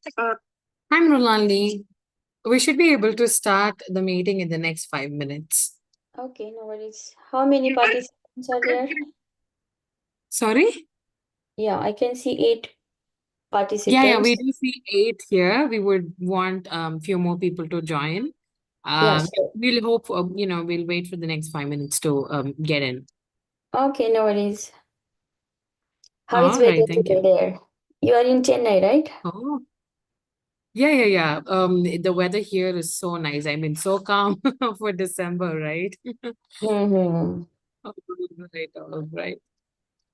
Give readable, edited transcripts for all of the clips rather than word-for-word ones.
Hi, Mrunalini. We should be able to start the meeting in the next 5 minutes. Okay, no worries. How many participants are there? Sorry? Yeah, I can see 8 Yeah, we participants. do see 8 here. We would want few more people to join. Yeah, Um, sure. we'll hope, we'll wait for the next 5 minutes to get in. Okay, no worries. How is All weather right, thank today you. there? You are in Chennai, right? Oh, yeah. The weather here is so nice. I mean, so calm for December, right? Mm-hmm. All right.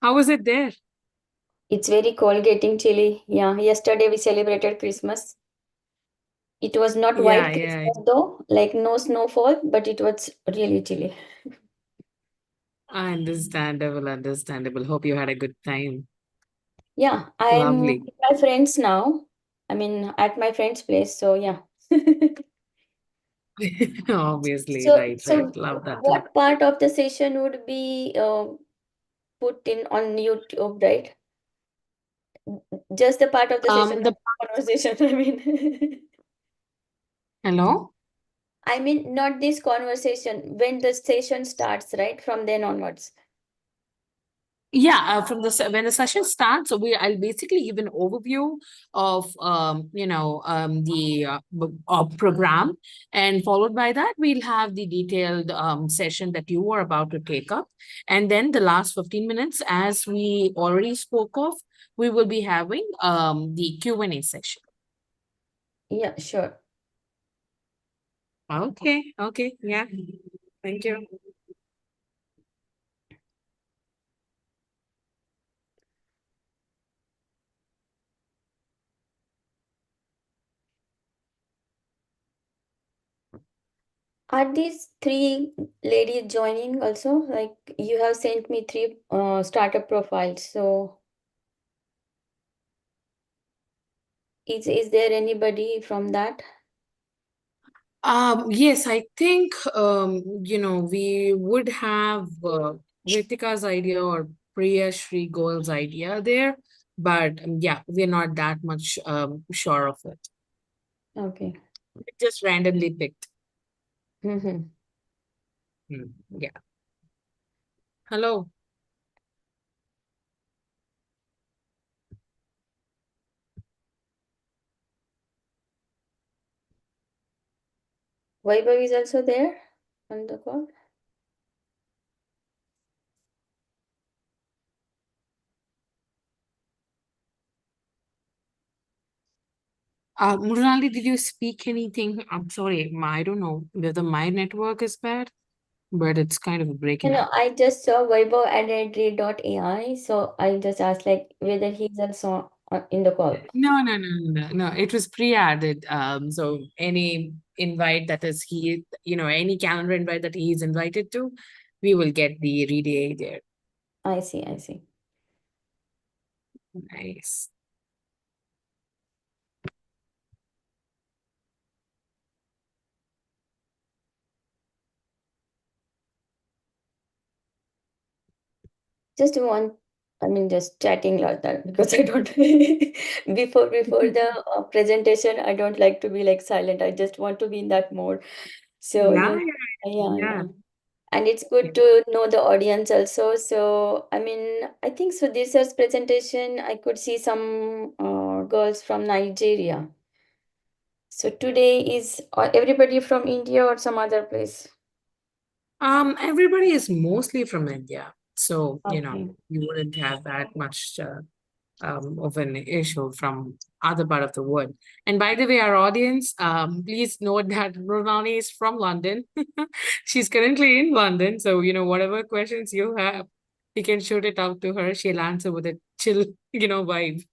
How was it there? It's very cold, getting chilly. Yeah, yesterday we celebrated Christmas. It was not Yeah, white yeah. Christmas though, like no snowfall, but it was really chilly. Understandable. Hope you had a good time. Yeah, I'm Lovely. with my friends now. I mean, at my friend's place, so yeah. Obviously, So, right. so Love that too. what part of the session would be put in on YouTube, right? Just the part of the session, The not the conversation. I mean, Hello? I mean, not this conversation. When the session starts, right? From then onwards. Yeah, from when the session starts, so I'll basically give an overview of the program, and followed by that we'll have the detailed session that you were about to take up, and then the last 15 minutes, as we already spoke of, we will be having the Q&A session. Yeah, sure. Okay, yeah. Thank you. Are these 3 ladies joining also? Like you have sent me 3 startup profiles. So is there anybody from that? Yes, I think we would have Ritika's idea or Priya Shri Goel's idea there, but yeah, we're not that much sure of it. Okay. We just randomly picked. Mm-hmm. Yeah. Hello. Vaibhav is also there on the call. Mrunali, did you speak anything? I'm sorry, I don't know whether my network is bad, but it's kind of No, breaking no, up. I just saw Vaibhav added AI, so I just asked like whether he's also in the call. No. It was pre-added. So any invite that is any calendar invite that he is invited to, we will get the read there. I see, I see. Nice. Just one, I mean, just chatting like that because I don't before the presentation, I don't like to be like silent. I just want to be in that mode. So Yeah, yeah, yeah, yeah. yeah. And it's good to know the audience also. So I mean, I think so. This year's presentation, I could see some girls from Nigeria. So today is everybody from India or some other place? Everybody is mostly from India, so Okay. you wouldn't have that much of an issue from other part of the world. And by the way, our audience, please note that Ronani is from London. She's currently in London, so whatever questions you have, you can shoot it out to her. She'll answer with a chill, vibe.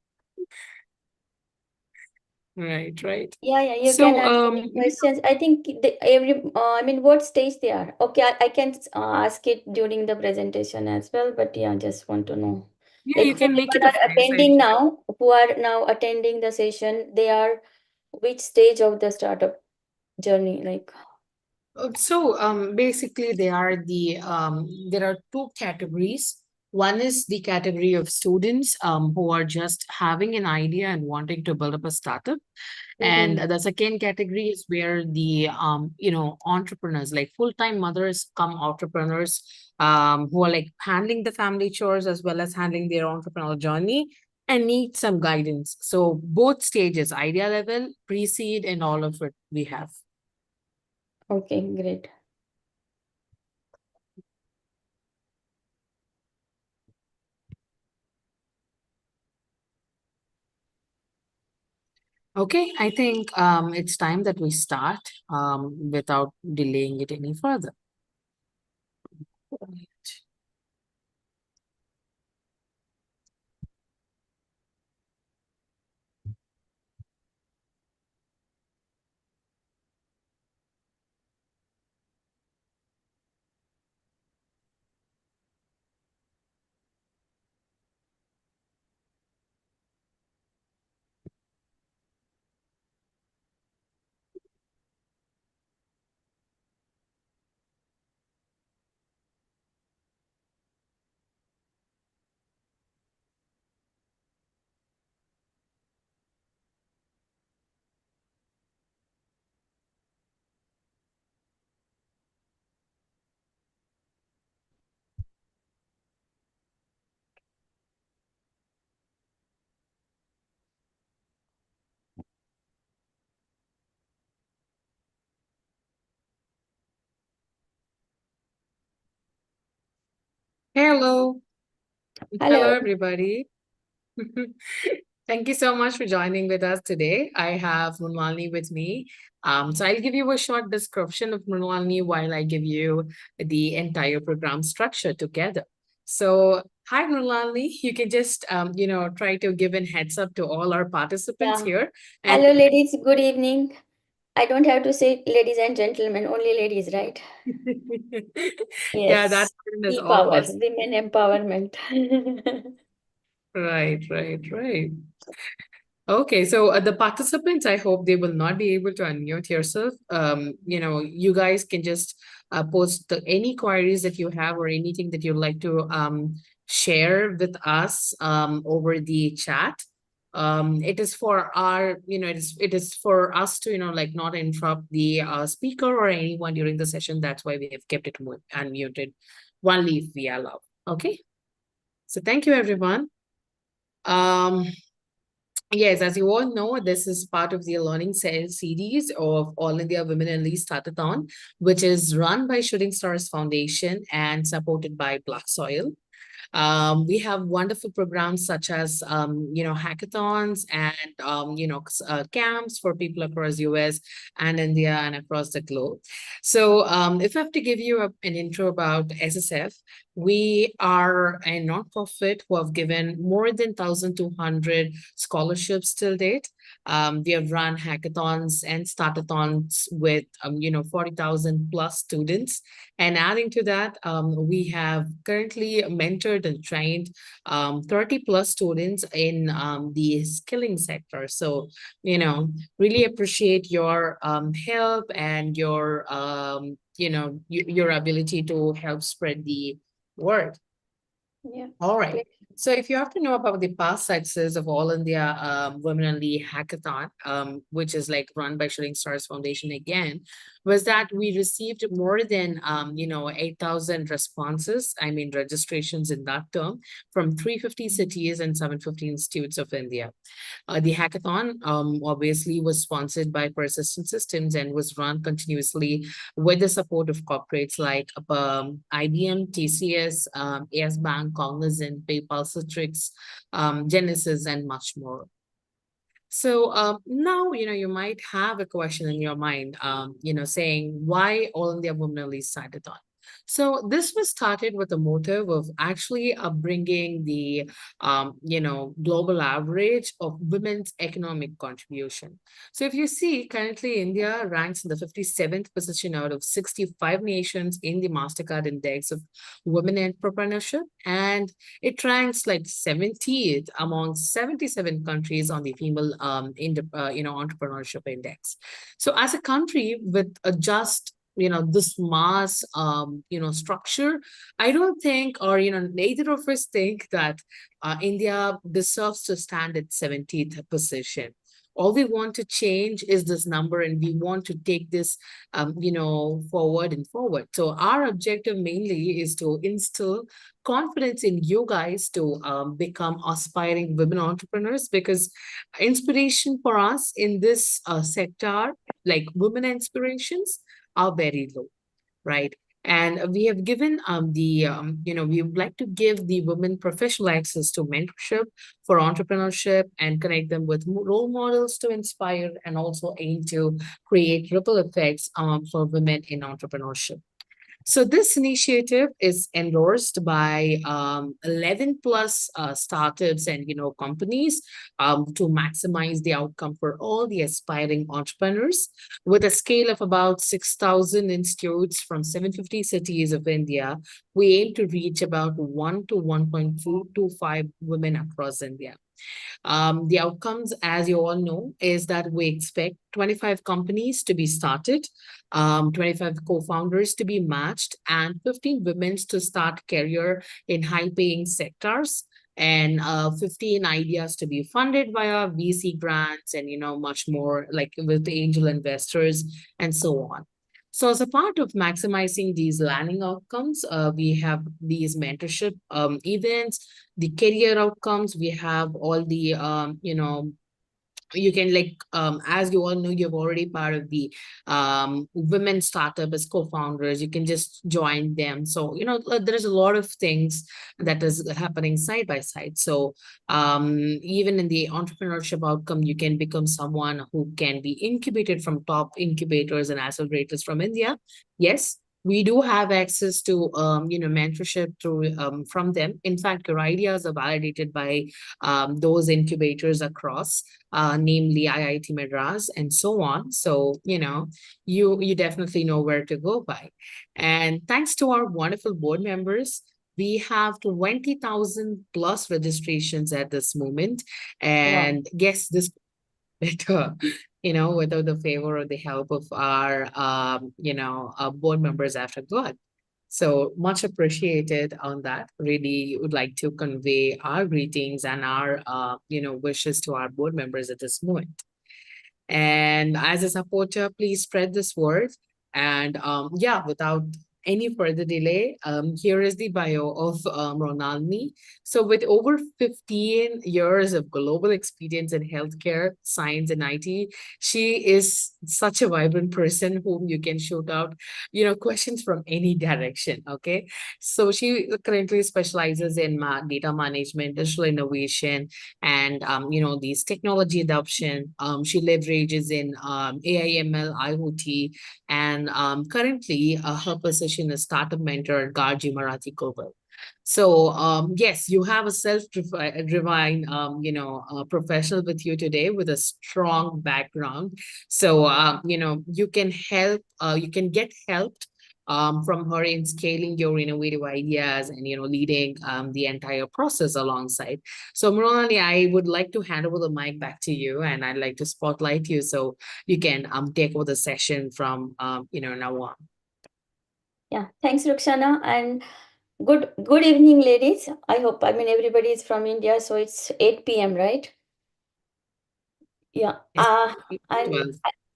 Right. Yeah, yeah, you can So, ask any questions. I think I mean, what stage they are. Okay, I can ask it during the presentation as well, but yeah, just want to know. yeah, Like you can make whoever it a are fireside attending chat. now, who are now attending the session, they are which stage of the startup journey? Like, So basically there are two categories. One is the category of students who are just having an idea and wanting to build up a startup. And Mm-hmm. the second category is where the entrepreneurs, like full-time mothers come entrepreneurs, who are like handling the family chores as well as handling their entrepreneurial journey and need some guidance. So both stages, idea level, pre-seed, and all of it we have. Okay, great. Okay, I think it's time that we start without delaying it any further. Hello. Hello, Hello. everybody. Thank you so much for joining with us today. I have Mrunalini with me. So I'll give you a short description of Mrunalini while I give you the entire program structure together. So, hi, Mrunalini. You can just, try to give a heads up to all our participants Yeah. here. And Hello, ladies. Good evening. I don't have to say ladies and gentlemen, only ladies, right? yeah, that Yes. one is all E-power, us. women empowerment. Right, right, right. Okay, so the participants, I hope they will not be able to unmute yourself. You guys can just post any queries that you have or anything that you'd like to share with us over the chat. It is for our, it is for us to, like not interrupt the speaker or anyone during the session. That's why we have kept it unmuted only if we allow. Okay, so thank you, everyone. Um, Yes, as you all know, this is part of the learning sales series of All India Women in Lead Startathon, which is run by Shooting Stars Foundation and supported by Black Soil. We have wonderful programs such as, hackathons and, camps for people across US and India and across the globe. So if I have to give you an intro about SSF, we are a nonprofit who have given more than 1,200 scholarships till date. We have run hackathons and startathons with, 40,000 plus students. And adding to that, we have currently mentored and trained 30 plus students in the skilling sector. So, really appreciate your help and your, your ability to help spread the word. Yeah. All right. Great. So if you have to know about the past success of All India Women in Lead Hackathon, which is like run by Shooting Stars Foundation again, was that we received more than 8,000 responses, I mean registrations in that term, from 350 cities and 750 institutes of India. The hackathon obviously was sponsored by Persistent Systems and was run continuously with the support of corporates like IBM, TCS, AS Bank, Cognizant, PayPal, Citrix, Genesis, and much more. So now, you might have a question in your mind, saying why All India Women Only Hackathon? So this was started with the motive of actually bringing the, global average of women's economic contribution. So if you see, currently India ranks in the 57th position out of 65 nations in the MasterCard Index of Women Entrepreneurship, and it ranks like 70th among 77 countries on the female entrepreneurship index. So as a country with a just this mass structure, I don't think, or neither of us think that India deserves to stand at 70th position. All we want to change is this number, and we want to take this forward and forward. So our objective mainly is to instill confidence in you guys to become aspiring women entrepreneurs, because inspiration for us in this sector, like women inspirations, are very low, right? And we have given we would like to give the women professional access to mentorship for entrepreneurship and connect them with role models to inspire, and also aim to create ripple effects for women in entrepreneurship. So this initiative is endorsed by 11 plus startups and companies to maximize the outcome for all the aspiring entrepreneurs, with a scale of about 6,000 institutes from 750 cities of India. We aim to reach about 1 to 1.225 women across India. The outcomes, as you all know, is that we expect 25 companies to be started, 25 co-founders to be matched, and 15 women to start career in high-paying sectors, and 15 ideas to be funded via VC grants, and much more, like with the angel investors and so on. So as a part of maximizing these learning outcomes, we have these mentorship events, the career outcomes. We have all the you can, like, as you all know, you're already part of the women startup as co-founders. You can just join them. So there's a lot of things that is happening side by side. So even in the entrepreneurship outcome, you can become someone who can be incubated from top incubators and accelerators from India. Yes, we do have access to mentorship through from them. In fact, your ideas are validated by those incubators across, namely IIT Madras and so on. So, you definitely know where to go by. And thanks to our wonderful board members, we have 20,000 plus registrations at this moment. Wow. And yes, this better, without the favor or the help of our, board members after God. So much appreciated on that. Really would like to convey our greetings and our, wishes to our board members at this moment. And as a supporter, please spread this word. And yeah, without any further delay, here is the bio of Mrunalini. So, with over 15 years of global experience in healthcare, science, and IT, she is such a vibrant person whom you can shoot out, questions from any direction. Okay. So, she currently specializes in data management, digital innovation, and these technology adoption. She leverages in AI, ML, IoT, and currently her position is startup mentor at Gargi Marathi Global. So yes, you have a self-divine professional with you today with a strong background. So you can you can get helped from her in scaling your innovative ideas and leading the entire process alongside. So Mrunalini, I would like to hand over the mic back to you, and I'd like to spotlight you so you can take over the session from now on. Yeah, thanks, Ruxana, and good evening, ladies. I hope, I mean, everybody is from India, so it's 8 p.m., right? Yeah. Yes. And 12.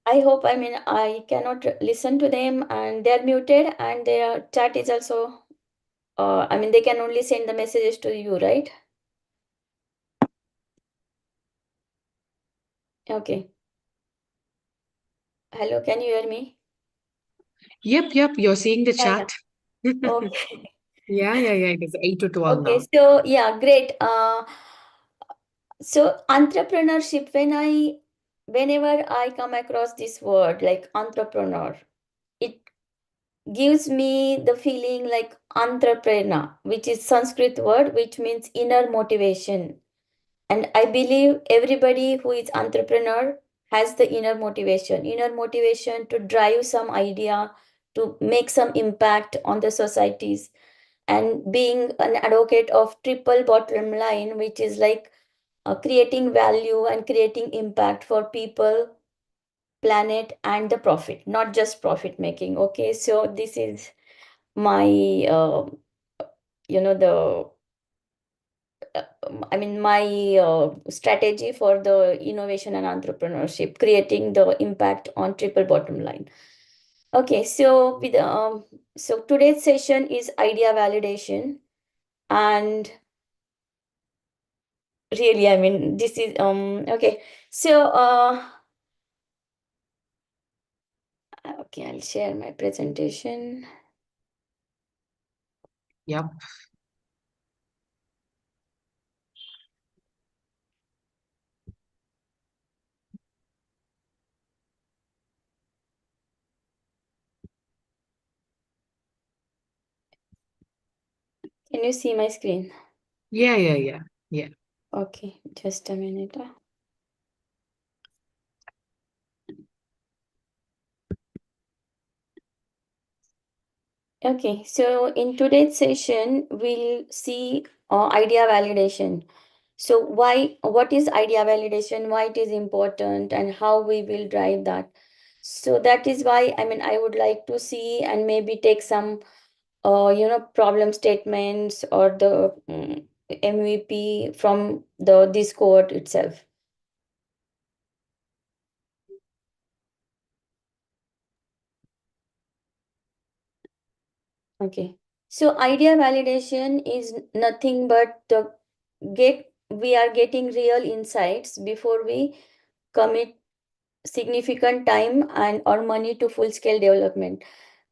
I hope, I mean, I cannot listen to them, and they're muted, and their chat is also, I mean, they can only send the messages to you, right? Okay. Hello, can you hear me? Yep, you're seeing the Yeah, yeah. chat. Okay. Yeah. It is 8 to 12 Okay, now. so yeah, great. So entrepreneurship, whenever I come across this word like entrepreneur, it gives me the feeling like entrepreneur, which is Sanskrit word, which means inner motivation. And I believe everybody who is entrepreneur has the inner motivation to drive some idea, to make some impact on the societies, and being an advocate of triple bottom line, which is like creating value and creating impact for people planet, and the profit, not just profit making. Okay, so this is my the my strategy for the innovation and entrepreneurship, creating the impact on triple bottom line. Okay, so today's session is idea validation, and really, this is okay. So okay, I'll share my presentation. Yep. Can you see my screen? Yeah. Okay, just a minute. Okay, so in today's session, we'll see idea validation. So what is idea validation, why it is important, and how we will drive that. So that is why, I would like to see and maybe take some, problem statements or the MVP from this cohort itself. Okay. So idea validation is nothing but we are getting real insights before we commit significant time and or money to full scale development.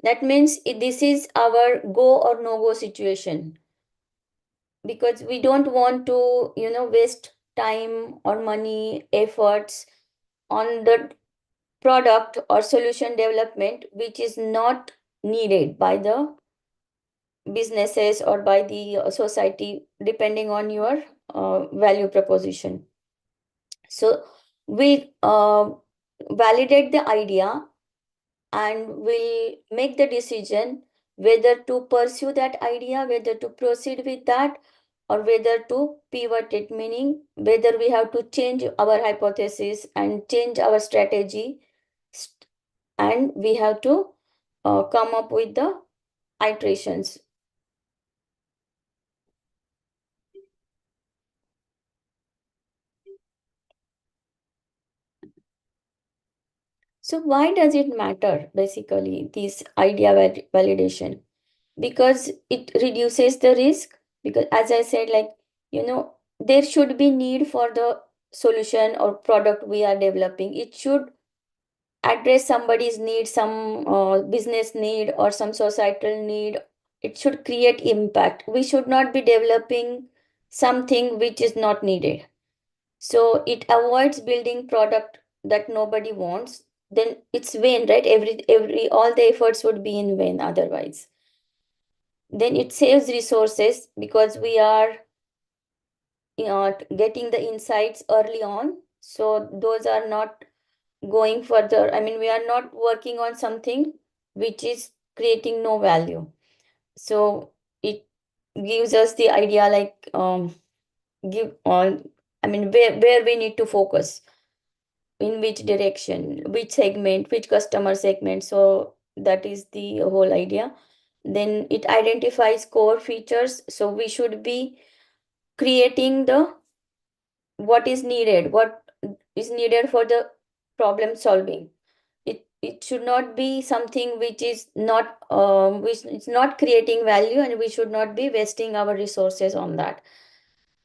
That means this is our go or no go situation, because we don't want to, waste time or money efforts on the product or solution development which is not needed by the businesses or by the society, depending on your value proposition. So we validate the idea and will make the decision whether to pursue that idea, whether to proceed with that, or whether to pivot it, meaning whether we have to change our hypothesis and change our strategy, and we have to come up with the iterations. So why does it matter, basically, this idea validation? Because it reduces the risk. Because as I said, like, there should be need for the solution or product we are developing. It should address somebody's need, some business need or some societal need. It should create impact. We should not be developing something which is not needed. So it avoids building product that nobody wants. Then it's vain, right? Every all the efforts would be in vain otherwise. Then it saves resources because we are, getting the insights early on. So those are not going further. We are not working on something which is creating no value. So it gives us the idea, like, give on, where we need to focus, in which direction, which segment, which customer segment. So that is the whole idea. Then it identifies core features. So we should be creating the what is needed for the problem solving. It should not be something which is not which is not creating value, and we should not be wasting our resources on that.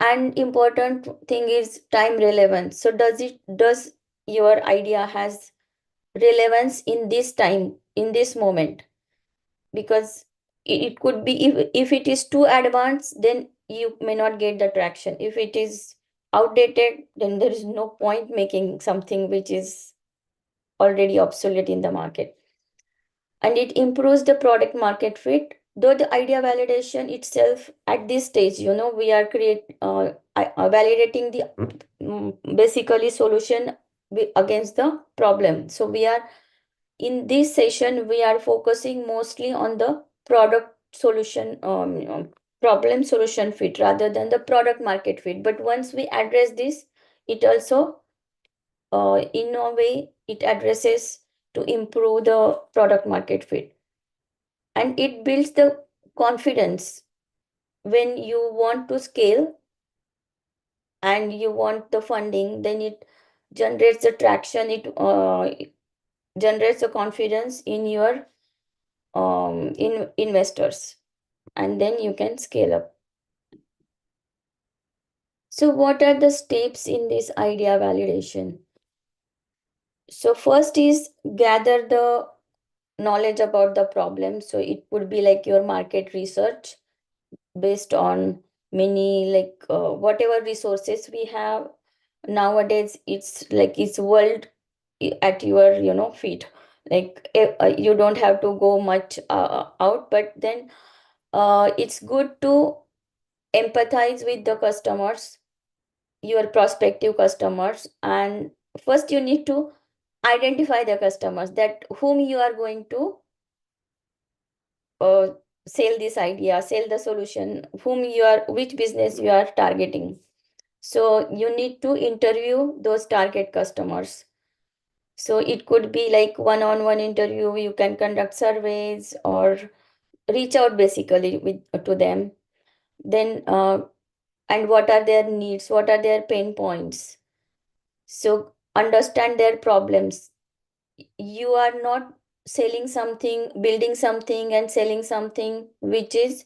And important thing is time relevance. So does your idea has relevance in this time, in this moment? Because it could be, if it is too advanced, then you may not get the traction. If it is outdated, then there is no point making something which is already obsolete in the market. And it improves the product market fit. Though the idea validation itself, at this stage, we are validating the basically solution against the problem. So we are, in this session, we are focusing mostly on the product solution, problem solution fit rather than the product market fit. But once we address this, it also in a way it addresses to improve the product market fit, and it builds the confidence when you want to scale and you want the funding. Then it generates the traction, it generates the confidence in your in investors, and then you can scale up. So what are the steps in this idea validation? So first is gather the knowledge about the problem. So it would be like your market research based on many, like whatever resources we have nowadays. It's like it's world at your feet. Like you don't have to go much out, but then it's good to empathize with the customers, your prospective customers. And first you need to identify the customers that whom you are going to uh, sell this idea, sell the solution, whom you are, which business you are targeting. So you need to interview those target customers. So it could be like one-on-one interview, you can conduct surveys or reach out basically with to them. Then and what are their needs, what are their pain points. So understand their problems. You are not selling something, building something and selling something which is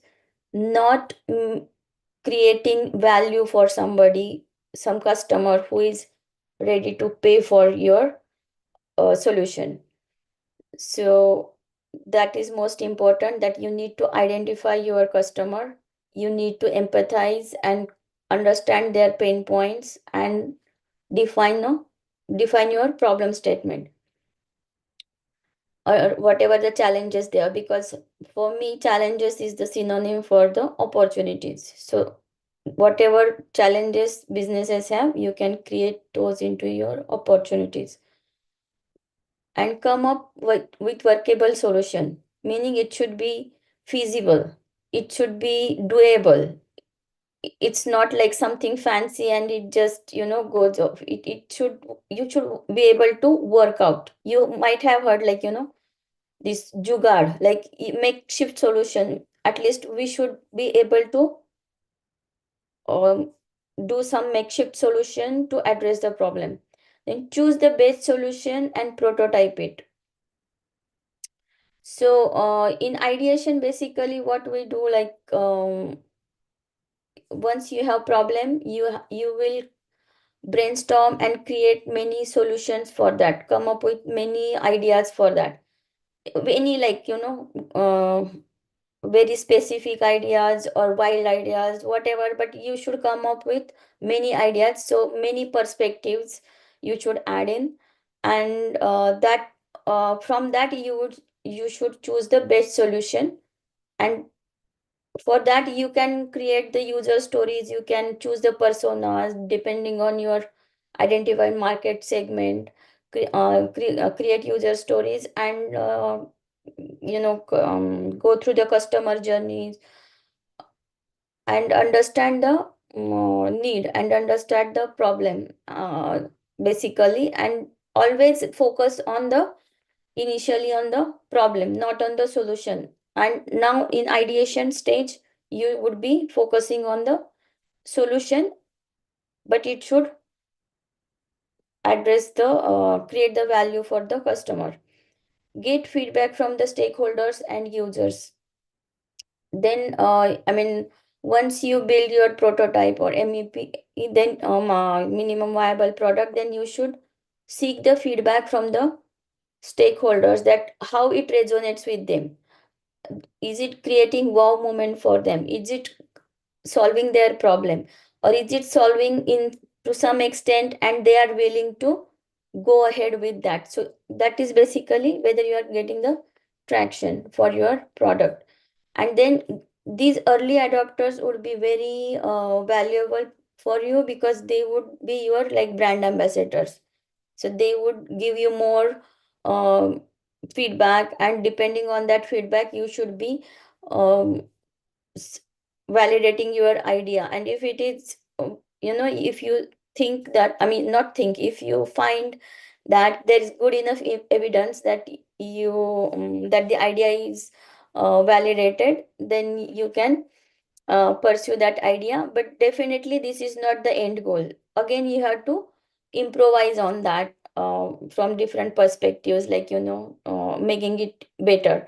not creating value for somebody, some customer who is ready to pay for your solution. So that is most important, that you need to identify your customer, you need to empathize and understand their pain points and define no define your problem statement, or whatever the challenges there, because for me challenges is the synonym for the opportunities. So whatever challenges businesses have, you can create those into your opportunities and come up with workable solution, meaning it should be feasible, it should be doable. It's not like something fancy and it just goes off. It should, you should be able to work out. You might have heard like this jugaad, like makeshift solution. At least we should be able to um, do some makeshift solution to address the problem. Then choose the best solution and prototype it. So in ideation, basically what we do, like once you have problem, you will brainstorm and create many solutions for that, come up with many ideas for that. Any like very specific ideas or wild ideas, whatever, but you should come up with many ideas, so many perspectives you should add in. And that from that you should choose the best solution. And for that you can create the user stories, you can choose the personas depending on your identified market segment. Create user stories and go through the customer journeys and understand the need and understand the problem basically, and always focus on the initially on the problem, not on the solution. And now in ideation stage you would be focusing on the solution, but it should address the create the value for the customer. Get feedback from the stakeholders and users. Then once you build your prototype or MEP, then minimum viable product, then you should seek the feedback from the stakeholders, that how it resonates with them. Is it creating wow moment for them? Is it solving their problem, or is it solving in to some extent and they are willing to go ahead with that? So that is basically whether you are getting the traction for your product. And then these early adopters would be very valuable for you, because they would be your like brand ambassadors. So they would give you more um, feedback, and depending on that feedback you should be um, s- validating your idea. And if it is if you think that, I mean, not think, if you find that there is good enough evidence that that the idea is validated, then you can pursue that idea. But definitely this is not the end goal. Again, you have to improvise on that from different perspectives, like, making it better.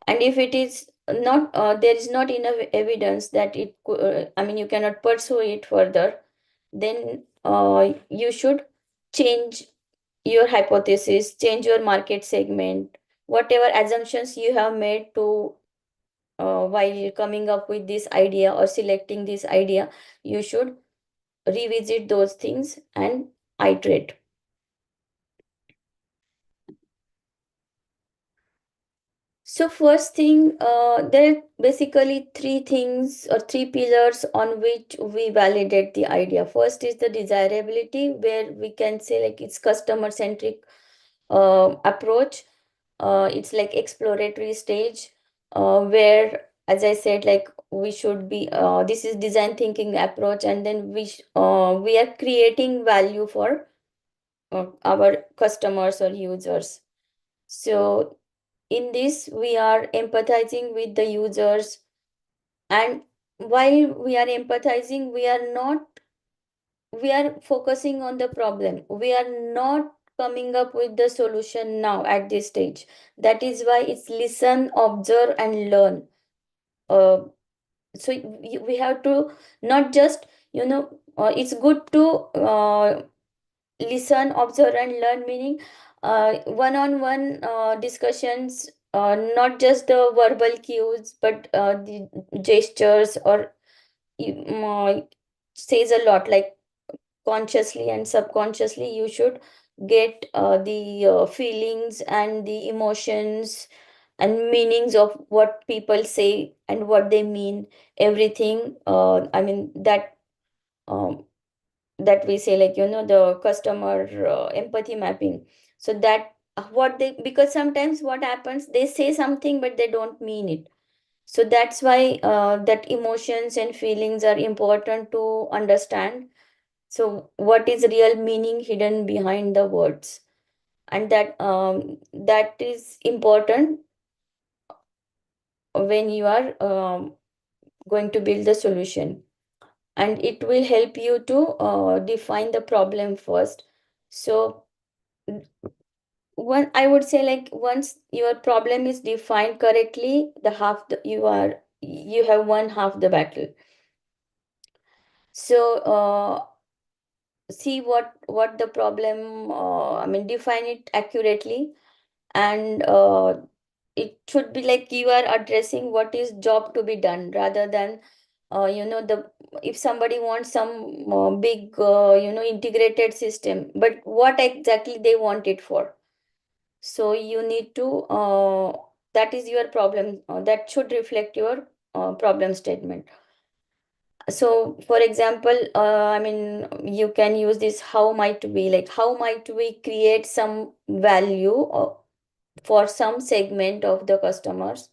And if it is not, there is not enough evidence that I mean, you cannot pursue it further, then you should change your hypothesis, change your market segment, whatever assumptions you have made to while coming up with this idea or selecting this idea, you should revisit those things and iterate. So first thing, there are basically three things or three pillars on which we validate the idea. First is the desirability, where we can say like it's customer centric approach. It's like exploratory stage, where, as I said, like we should be. This is design thinking approach, and then we are creating value for our customers or users. So in this, we are empathizing with the users, and while we are empathizing, we are focusing on the problem. We are not coming up with the solution now at this stage. That is why it's listen, observe, and learn. Uh, so we have to not just, it's good to listen, observe, and learn, meaning one-on-one discussions, not just the verbal cues, but the gestures, or uh, says a lot, like consciously and subconsciously you should get the feelings and the emotions and meanings of what people say and what they mean, everything. I mean um, that we say, like, the customer empathy mapping. So that what they, because sometimes what happens, they say something but they don't mean it. So that's why that emotions and feelings are important to understand. So what is real meaning hidden behind the words, and that is important when you are going to build the solution, and it will help you to define the problem first. So one, I would say, like, once your problem is defined correctly, the half the, you have won half the battle. So see what the problem, I mean, define it accurately, and it should be like you are addressing what is job to be done, rather than the, if somebody wants some big integrated system, but what exactly they want it for. So you need to that is your problem, that should reflect your problem statement. So for example, I mean, you can use this, how might we, like, how might we create some value for some segment of the customers,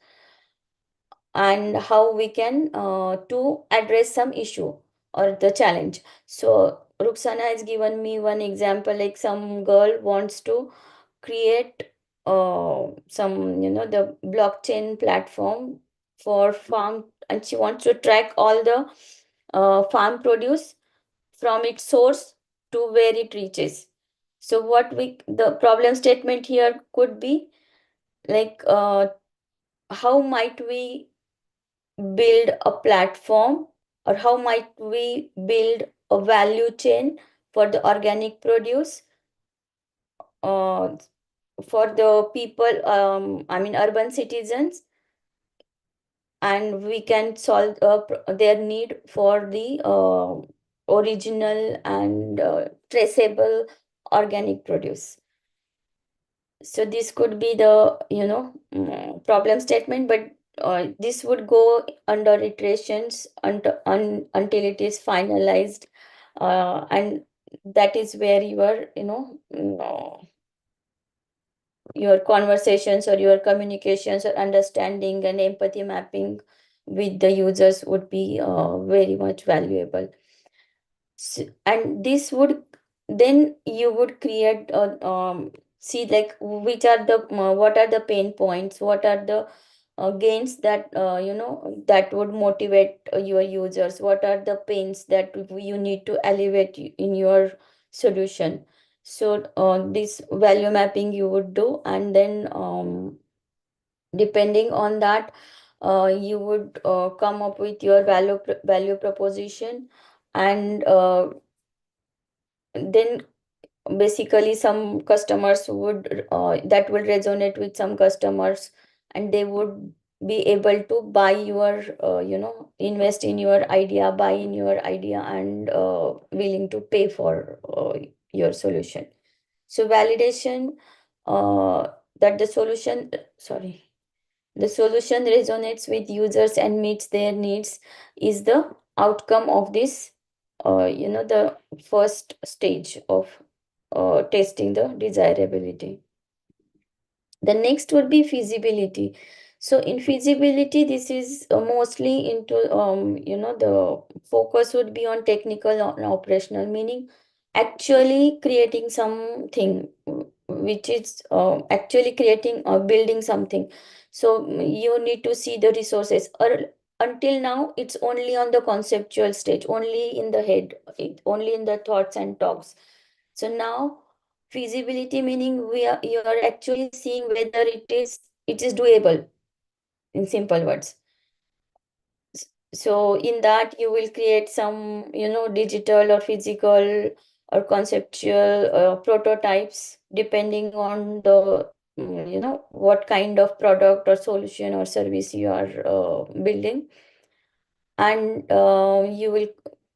and how we can to address some issue or the challenge. So Ruxana has given me one example, like some girl wants to create some, the blockchain platform for farm, and she wants to track all the farm produce from its source to where it reaches. So what we, the problem statement here could be like, how might we build a platform, or how might we build a value chain for the organic produce, uh, for the people, I mean urban citizens, and we can solve their need for the original and traceable organic produce. So this could be the, problem statement, but this would go under iterations until it is finalized, and that is where your conversations or your communications or understanding and empathy mapping with the users would be very much valuable. And this would, then you would create see like which are the what are the pain points, what are the gains that that would motivate your users, what are the pains that you need to alleviate in your solution. So this value mapping you would do, and then depending on that you would come up with your value proposition. And then basically some customers would that will resonate with some customers, and they would be able to buy your invest in your idea, buy in your idea, and willing to pay for your solution. So validation, uh, that the solution, sorry, the solution resonates with users and meets their needs is the outcome of this, the first stage of testing the desirability. The next would be feasibility. So in feasibility, this is mostly into, the focus would be on technical and operational, meaning actually creating something, which is actually creating or building something. So you need to see the resources. Or until now, it's only on the conceptual stage, only in the head, only in the thoughts and talks. So now feasibility meaning you are actually seeing whether it is doable, in simple words. So in that you will create some digital or physical or conceptual prototypes depending on the what kind of product or solution or service you are building. And you will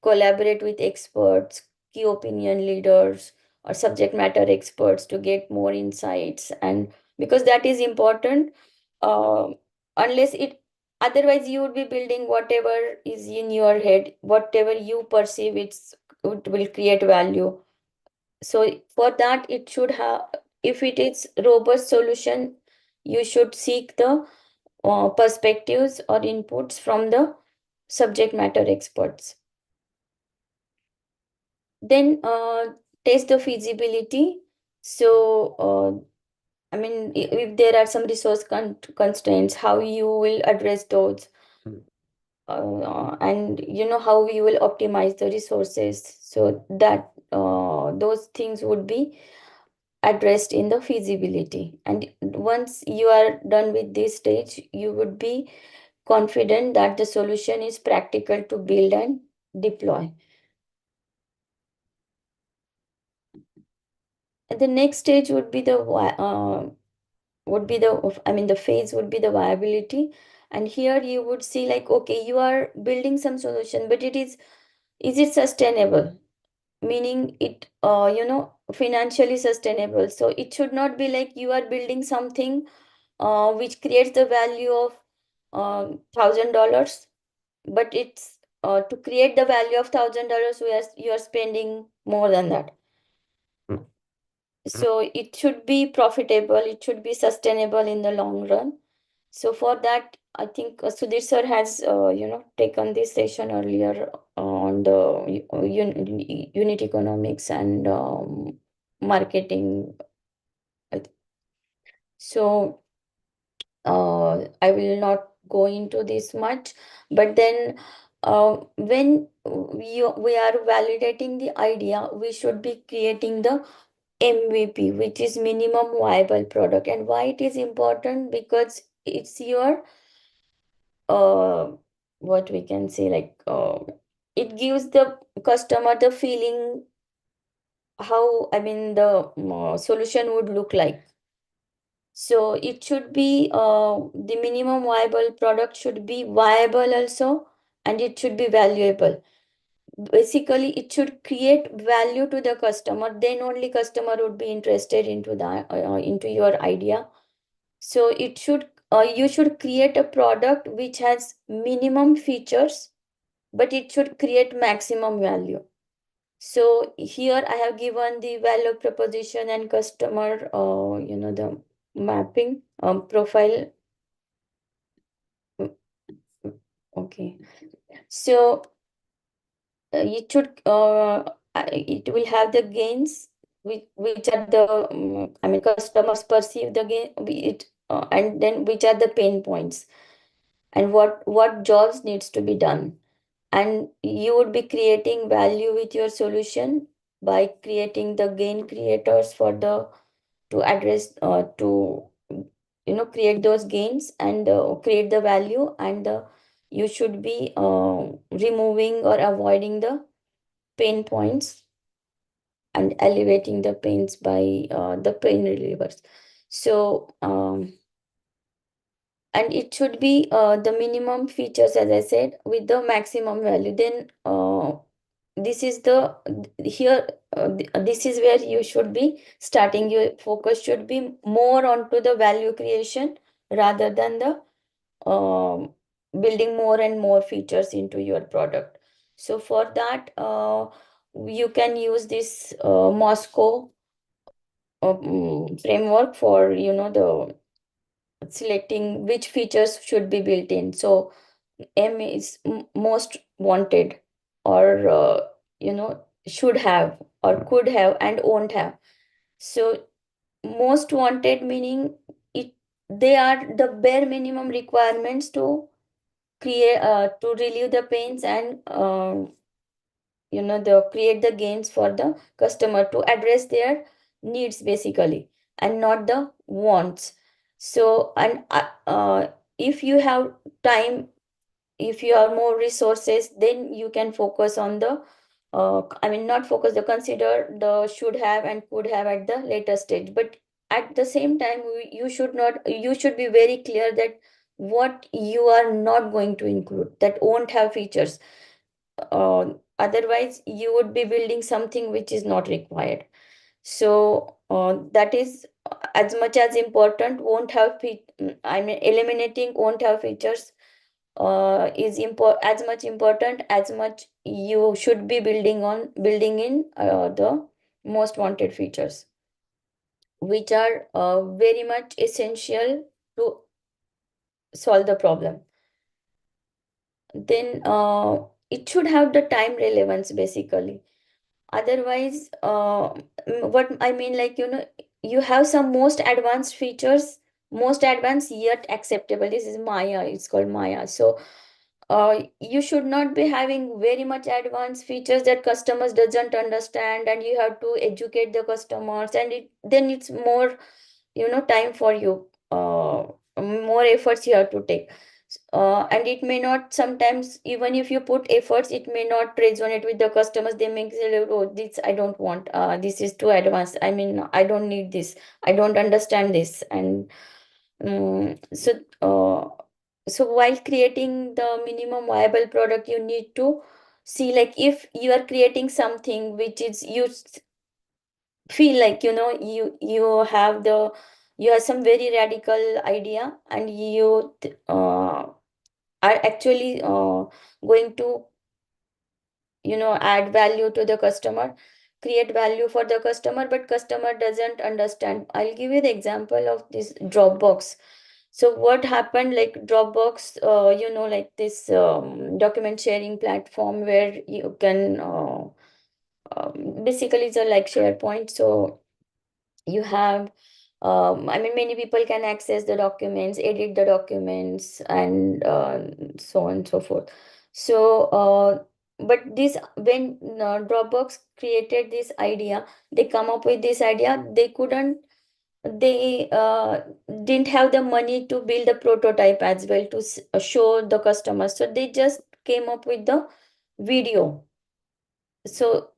collaborate with experts, key opinion leaders, or subject matter experts to get more insights. And because that is important, uh, unless it, otherwise you would be building whatever is in your head, whatever you perceive it will create value. So for that it should have, if it is robust solution, you should seek the perspectives or inputs from the subject matter experts. Then test the feasibility. So I mean, if there are some resource constraints, how you will address those, and how you will optimize the resources. So that those things would be addressed in the feasibility. And once you are done with this stage, you would be confident that the solution is practical to build and deploy. And the next stage would be the phase would be the viability. And here you would see like, okay, you are building some solution, but is it sustainable? Meaning it financially sustainable. So it should not be like you are building something which creates the value of $1,000, but it's to create the value of $1,000 you are spending more than that. So it should be profitable, it should be sustainable in the long run. So for that, I think Sudhir sir has taken this session earlier on the unit economics and marketing. So I will not go into this much, but then when we are validating the idea, we should be creating the MVP, which is minimum viable product. And why it is important? Because it's your uh what we can say, like it gives the customer the feeling how, I mean, the solution would look like. So it should be the minimum viable product should be viable also, and it should be valuable. Basically it should create value to the customer, then only customer would be interested into that into your idea. So it should you should create a product which has minimum features, but it should create maximum value. So here I have given the value proposition and customer the mapping profile. Mm, mm, okay. So it will have the gains which are the I mean customers perceive the gain and then which are the pain points and what jobs needs to be done, and you would be creating value with your solution by creating the gain creators for the to address to create those gains and create the value, and you should be removing or avoiding the pain points and elevating the pains by the pain relievers. So and it should be the minimum features, as I said, with the maximum value. Then this is the here this is where you should be starting. Your focus should be more onto the value creation rather than the um, building more and more features into your product. So for that, you can use this Moscow framework for the selecting which features should be built in. So M is most wanted, or should have, or could have, and won't have. So most wanted meaning it they are the bare minimum requirements to create to relieve the pains and the create the gains for the customer to address their needs basically, and not the wants. So and if you have time, if you have more resources, then you can focus on the not focus, the consider the should have and could have at the later stage. But at the same time, you should not, you should be very clear that what you are not going to include, that won't have features. Otherwise you would be building something which is not required. So that is as much as important. Won't have eliminating won't have features is as much important as much you should be building in the most wanted features, which are very much essential to solve the problem. Then it should have the time relevance basically. Otherwise what I mean, like you have some most advanced features, most advanced yet acceptable. This is Maya, it's called Maya. So you should not be having very much advanced features that customers doesn't understand, and you have to educate the customers, and then it's more time for you, more efforts you have to take. And it may not, sometimes even if you put efforts, it may not resonate with the customers. They may say, oh, this I don't want, this is too advanced, I mean I don't need this, I don't understand this. And so so while creating the minimum viable product, you need to see, like, if you are creating something which is you feel like you have some very radical idea, and you are actually going to add value to the customer, create value for the customer, but customer doesn't understand. I'll give you the example of this Dropbox. So what happened, like Dropbox, like this document sharing platform where you can basically it's a like SharePoint. So you have many people can access the documents, edit the documents, and so on and so forth. So but this, when Dropbox created this idea, they come up with this idea, they didn't have the money to build a prototype as well to show the customers, so they just came up with the video. So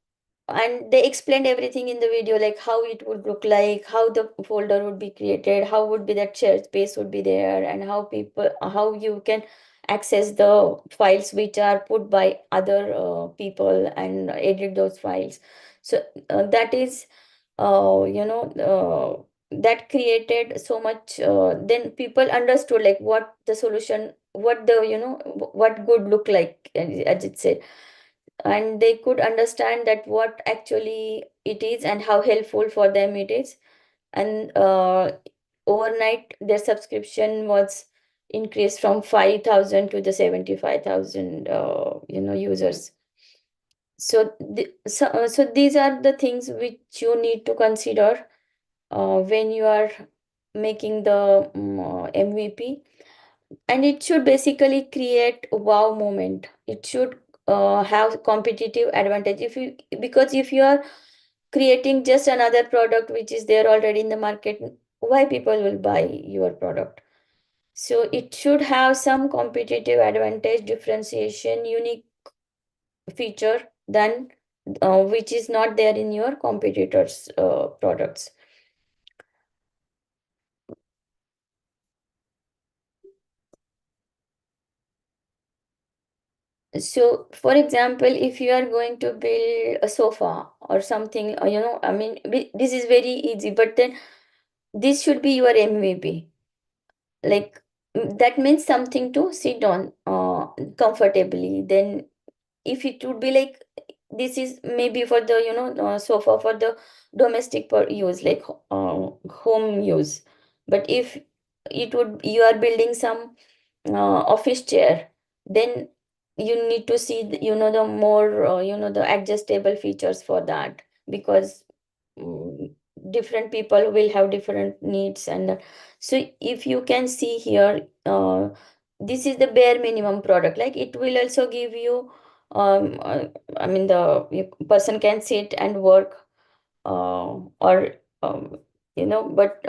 and they explained everything in the video, like how it would look like, how the folder would be created, how would be that shared space would be there, and how you can access the files which are put by other people and edit those files. So that is that created so much, then people understood like what the solution, what the what good look like, as it said, and they could understand that what actually it is and how helpful for them it is. And overnight their subscription was increased from 5,000 to the 75,000 users. So these are the things which you need to consider when you are making the MVP. And it should basically create a wow moment. It should have competitive advantage. If you Because if you are creating just another product which is there already in the market, why people will buy your product? So it should have some competitive advantage, differentiation, unique feature than which is not there in your competitors products. So for example, if you are going to build a sofa or something, I mean, this is very easy, but then this should be your MVP. Like, that means something to sit on comfortably. Then if it would be like, this is maybe for the sofa for the domestic use, like home use. But if you are building some office chair, then you need to see the more the adjustable features for that, because mm, different people will have different needs. And so if you can see here, this is the bare minimum product. Like, it will also give you I mean, the person can sit and work, or but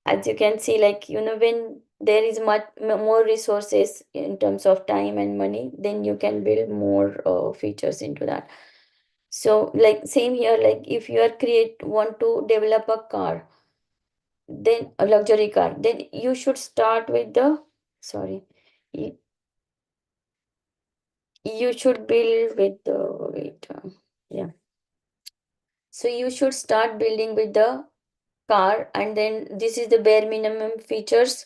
as you can see, like, when there is much more resources in terms of time and money, then you can build more features into that. So, like, same here, like, if you are create want to develop a car, then a luxury car, then you should start with the, sorry, you, you should build with the, wait, yeah, so you should start building with the car, and then this is the bare minimum features.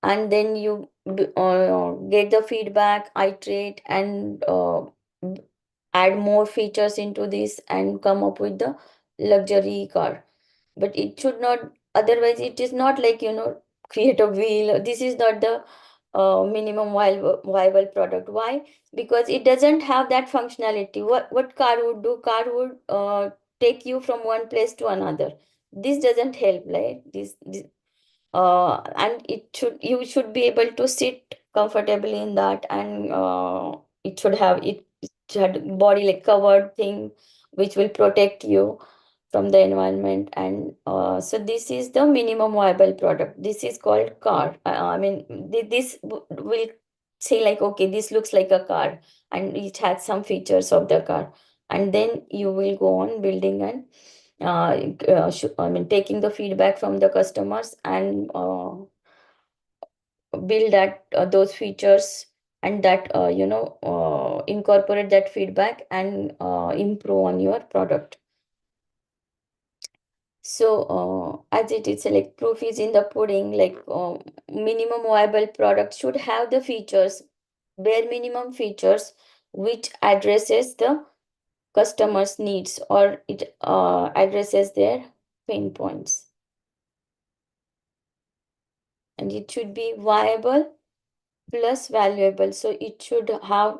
And then you get the feedback, iterate, and b- add more features into this and come up with the luxury car. But it should not, otherwise it is not like, create a wheel. This is not the minimum viable product. Why? Because it doesn't have that functionality. What car would do? Car would take you from one place to another. This doesn't help, right? This and it should you should be able to sit comfortably in that. And it should body like covered thing which will protect you from the environment. And so this is the minimum viable product. This is called car. I mean, will say like, okay, this looks like a car, and it has some features of the car. And then you will go on building and I mean, taking the feedback from the customers, and build that those features, and that incorporate that feedback, and improve on your product. So, as it is like, proof is in the pudding. Like, minimum viable product should have the features, bare minimum features, which addresses the customer's needs, or it addresses their pain points. And it should be viable plus valuable. So it should have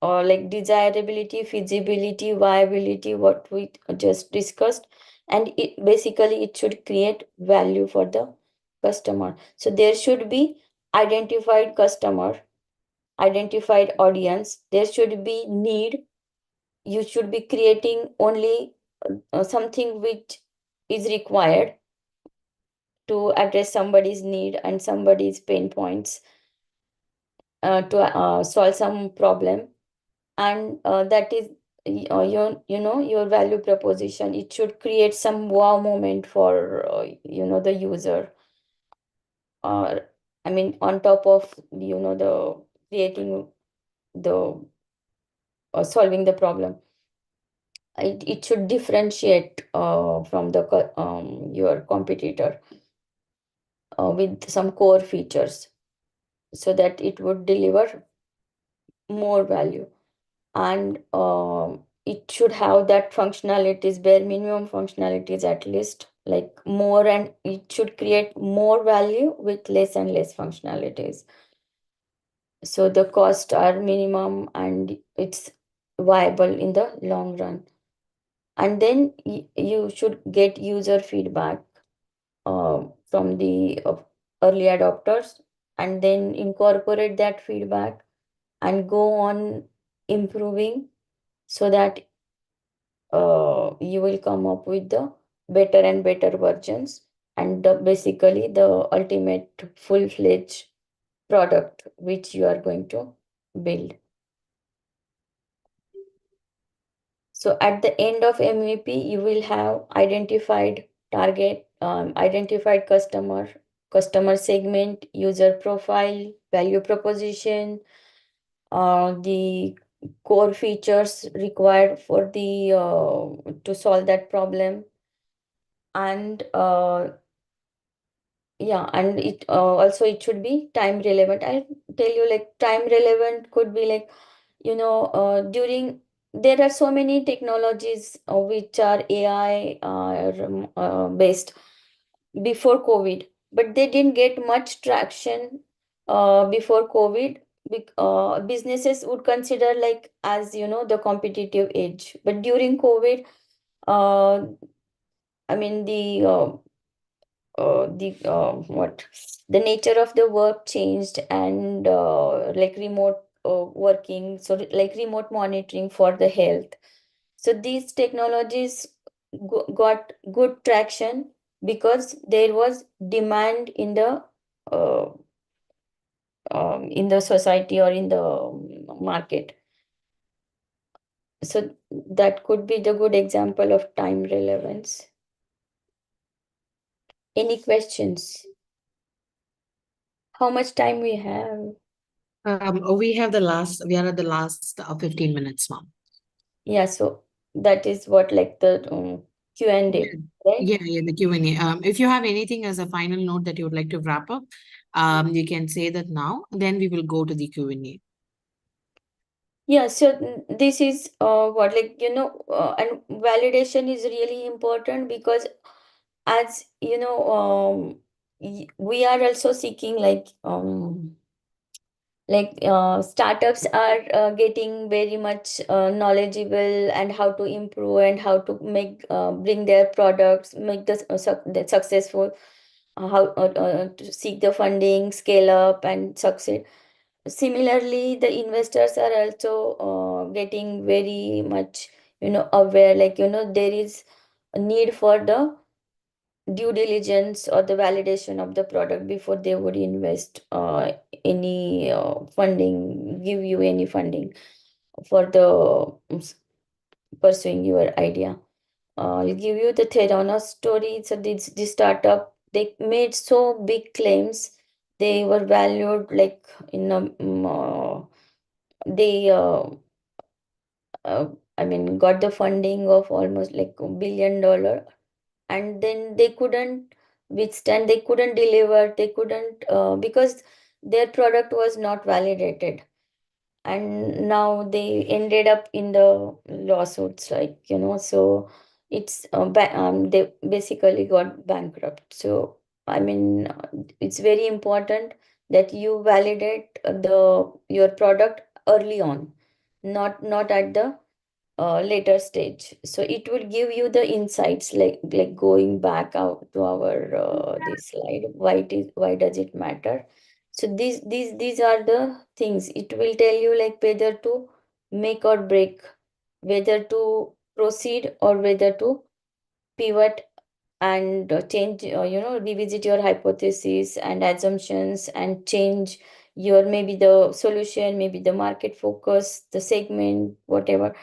like desirability, feasibility, viability, what we just discussed. And it should create value for the customer. So there should be identified customer, identified audience. There should be need. You should be creating only something which is required to address somebody's need and somebody's pain points, to solve some problem. And that is your value proposition. It should create some wow moment for the user. I mean, on top of the creating the solving the problem, it should differentiate from the your competitor with some core features, so that it would deliver more value. And it should have that functionalities, bare minimum functionalities at least, like more, and it should create more value with less and less functionalities. So the cost are minimum, and it's viable in the long run. And then you should get user feedback from the early adopters, and then incorporate that feedback and go on improving, so that you will come up with the better and better versions, and basically the ultimate full-fledged product which you are going to build. So at the end of MVP, you will have identified target, identified customer segment, user profile, value proposition, the core features required for the to solve that problem, and yeah, and it also it should be time relevant. I'll tell you, like, time relevant could be like, during, there are so many technologies which are AI based before COVID, but they didn't get much traction before COVID. Businesses would consider like, as the competitive edge, but during COVID, uh, I mean the what the nature of the work changed, and like remote working, so like remote monitoring for the health. So these technologies got good traction because there was demand uh, in the society or in the market. So that could be the good example of time relevance. Any questions? How much time we have? We are at the last 15 minutes, ma'am. Yeah, so that is what, like, the Q&A, Yeah, right? yeah, the Q&A. If you have anything as a final note that you would like to wrap up, you can say that now. Then we will go to the Q&A. Yeah, so this is what, like, and validation is really important because, as we are also seeking, startups are getting very much knowledgeable, and how to improve, and how to make bring their products, make that successful, how to seek the funding, scale up, and succeed. Similarly, the investors are also getting very much aware, like, there is a need for the due diligence or the validation of the product before they would invest any funding, give you any funding for the pursuing your idea. I'll give you the Theranos story. So this startup, they made so big claims. They were valued like in a they uh, I mean, got the funding of almost like $1 billion, and then they couldn't withstand, they couldn't deliver, they couldn't because their product was not validated, and now they ended up in the lawsuits, like, so it's they basically got bankrupt. So I mean, it's very important that you validate the your product early on, not at the later stage. So it will give you the insights, like going back out to our this slide, why does it matter. So these are the things. It will tell you like whether to make or break, whether to proceed or whether to pivot, and change, revisit your hypothesis and assumptions, and change your, maybe the solution, maybe the market focus, the segment, whatever,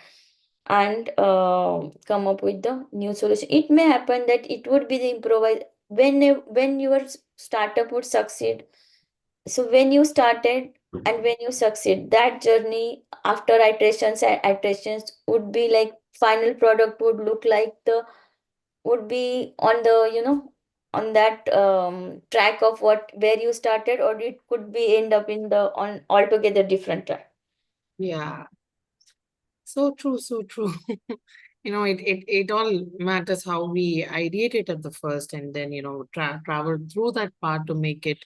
and come up with the new solution. It may happen that it would be the improvise when your startup would succeed. So when you started and when you succeed, that journey after iterations and iterations would be like final product would look like the would be on the on that track of what where you started, or it could be end up in the on altogether different track. Yeah, so true, so true. It all matters how we ideate it at the first and then, travel through that part to make it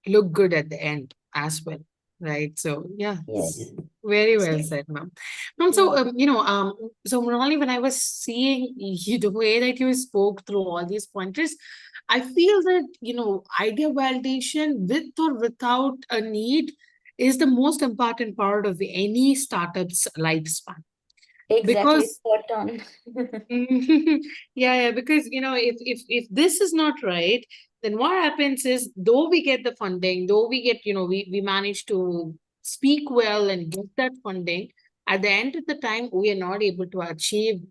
look good at the end as well. right? So yeah, Yes. very So, well said, ma'am. Ma'am, so yeah, so Mrunalini, when I was seeing you, the way that you spoke through all these pointers, I feel that idea validation with or without a need is the most important part of any startup's lifespan. exactly, Because spot on. yeah, because if this is not right, then what happens is, though we get the funding, though we get, we manage to speak well and get that funding, at the end of the time, we are not able to achieve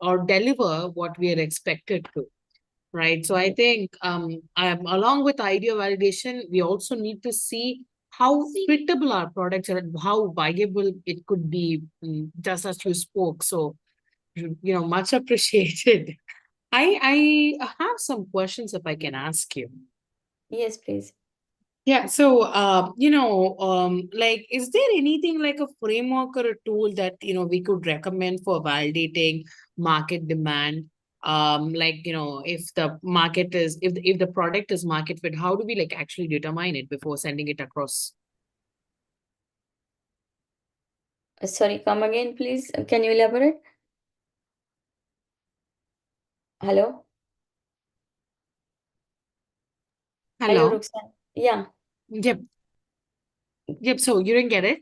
or deliver what we are expected to. Right. So I think along with idea validation, we also need to see how fitable our products are and how viable it could be, just as you spoke. So much appreciated. I have some questions if I can ask you. Yes, please. Yeah, so like, is there anything like a framework or a tool that we could recommend for validating market demand? Like, if the market is if the product is market fit, how do we like actually determine it before sending it across? Sorry, come again, please. Can you elaborate? Hello? Hello, Hello. Ruxan. Yeah. Yep. Yep. So you didn't get it?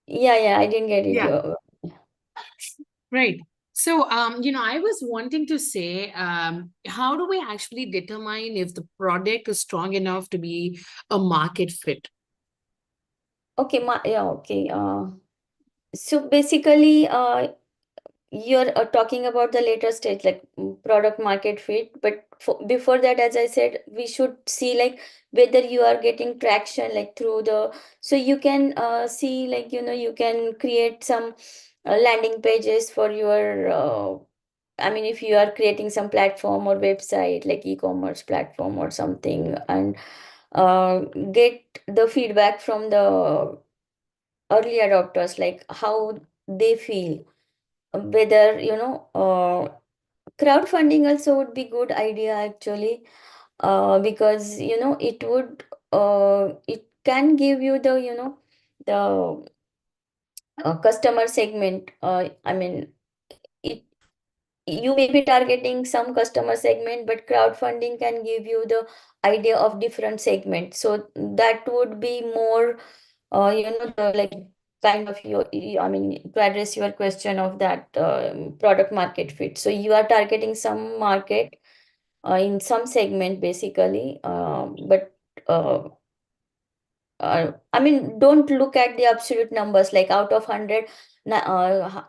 Yeah, I didn't get it. Yeah. Right. So, I was wanting to say, how do we actually determine if the product is strong enough to be a market fit? Okay, yeah, okay. So basically, you're talking about the later stage, like product market fit. But before that, as I said, we should see like whether you are getting traction like through the. So you can see like you can create some landing pages for your. I mean, if you are creating some platform or website like e-commerce platform or something, and uh, get the feedback from the early adopters, like how they feel, whether crowdfunding also would be good idea actually, because it can give you the the customer segment. I mean, it you may be targeting some customer segment, but crowdfunding can give you the idea of different segments, so that would be more the like kind of I mean, to address your question of that product market fit. So you are targeting some market in some segment basically, but I mean, don't look at the absolute numbers like out of 100,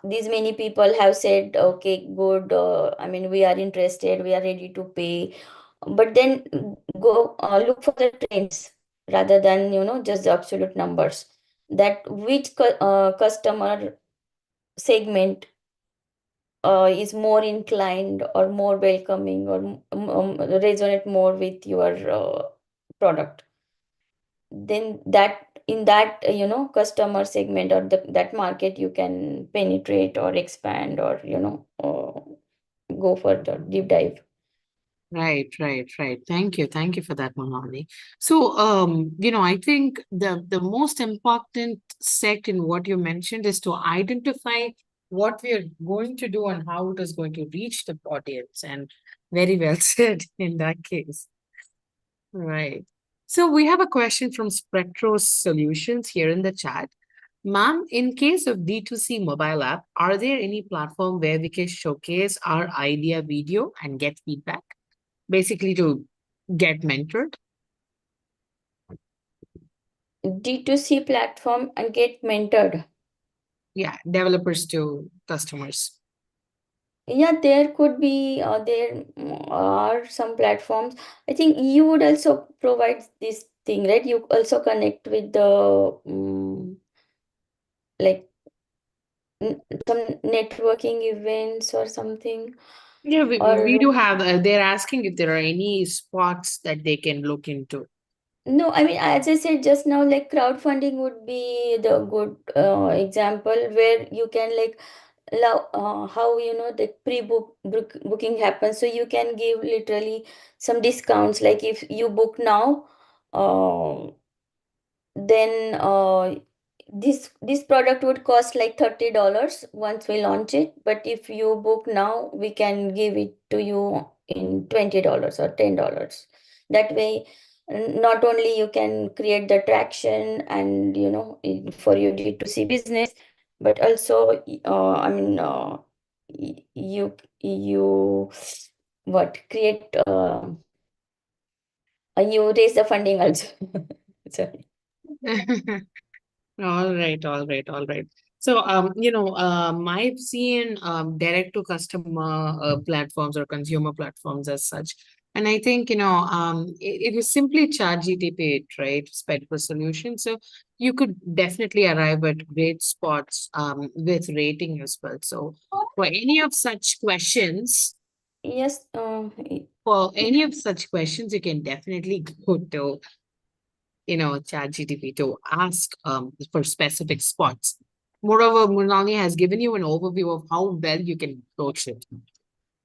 these many people have said, okay, good, I mean, we are interested, we are ready to pay. But then go look for the trends rather than, just the absolute numbers. That which customer segment is more inclined or more welcoming or resonate more with your product, then that in that customer segment or that market you can penetrate or expand or go for the deep dive. Right, right, right. Thank you. Thank you for that, Monali. So, I think the most important set in what you mentioned is to identify what we are going to do and how it is going to reach the audience. And very well said in that case. Right. So we have a question from Spectros Solutions here in the chat. Ma'am, in case of D2C mobile app, are there any platform where we can showcase our idea video and get feedback? Basically to get mentored. D2C platform and get mentored. Yeah, developers to customers. Yeah, there could be there are some platforms. I think you would also provide this thing, right? You also connect with the like some networking events or something. Yeah, we Or do have, they're asking if there are any spots that they can look into. no, I mean, as I said just now, like crowdfunding would be the good example where you can like allow how the booking happens. So you can give literally some discounts. Like if you book now, then then this product would cost like $30 once we launch it, but if you book now, we can give it to you in $20 or $10. That way, not only you can create the traction and for your D2C business, but also you what create you raise the funding also. Sorry. All right, all right, all right. So, I've seen direct to customer platforms or consumer platforms as such. And I think, it is simply ChatGPT, right? Spec for solution. So you could definitely arrive at great spots with rating as well. So for any of such questions, Yes, for any of such questions, you can definitely go to ChatGPT to ask for specific spots. Moreover, Mrunalini has given you an overview of how well you can approach it.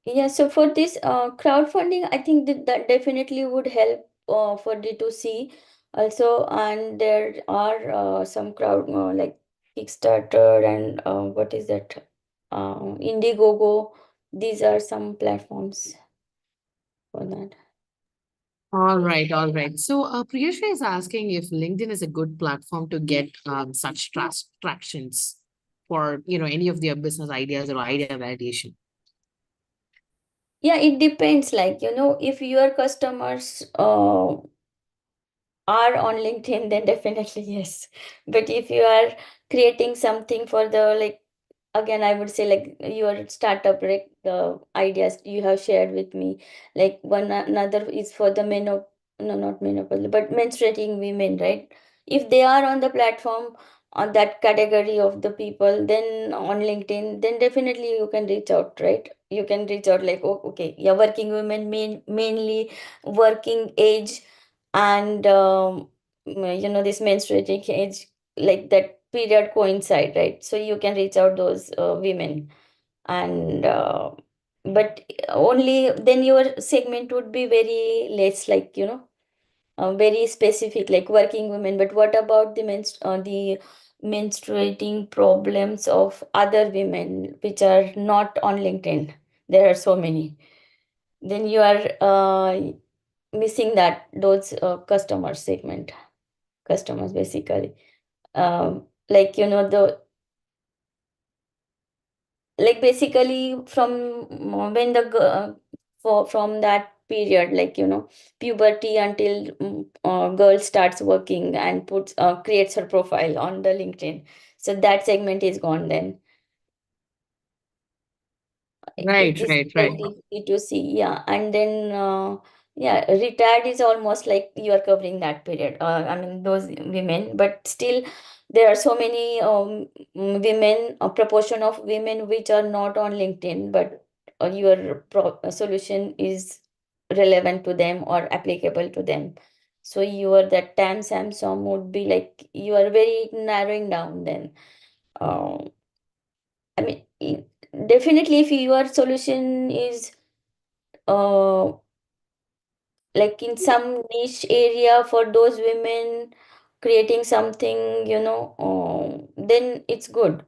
yeah, so for this crowdfunding, I think that definitely would help for D2C also. And there are some crowd like Kickstarter and what is that? Indiegogo. These are some platforms for that. All right, all right. So, Priyasha is asking if LinkedIn is a good platform to get such tractions for any of their business ideas or idea validation. Yeah, it depends. Like, if your customers are on LinkedIn, then definitely yes. But if you are creating something for the like, again, I would say like your startup, like the ideas you have shared with me, like one another is for the no, not menopause, but menstruating women, right? If they are on the platform on that category of the people, then on LinkedIn, then definitely you can reach out, right? You can reach out like, oh, okay, yeah, working women, mainly working age, and this menstruating age, like that period coincide, right? So you can reach out those women, and but only then your segment would be very less, like very specific, like working women. But what about the menstruating problems of other women which are not on LinkedIn? There are so many. Then you are missing those customer segment, customers basically. Like the like basically from when from that period, like puberty until girl starts working and puts creates her profile on the LinkedIn, so that segment is gone then. Right, This is right, like right. D2C, yeah. And then yeah, retired is almost like you are covering that period. I mean those women, but still there are so many women, a proportion of women which are not on LinkedIn, but your solution is relevant to them or applicable to them. So your that TAM Samsung would be like you are very narrowing down then. Um, I mean, definitely, if your solution is uh, like in some niche area for those women, creating something, then it's good.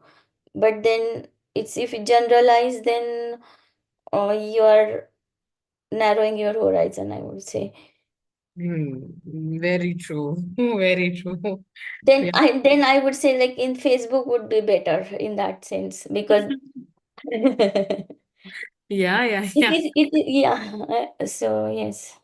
But then it's if you generalize, then you are narrowing your horizon, I would say. Very true. Very true. Then Yeah. I would say like in Facebook would be better in that sense because it Yeah, yeah, yeah. yeah. So yes.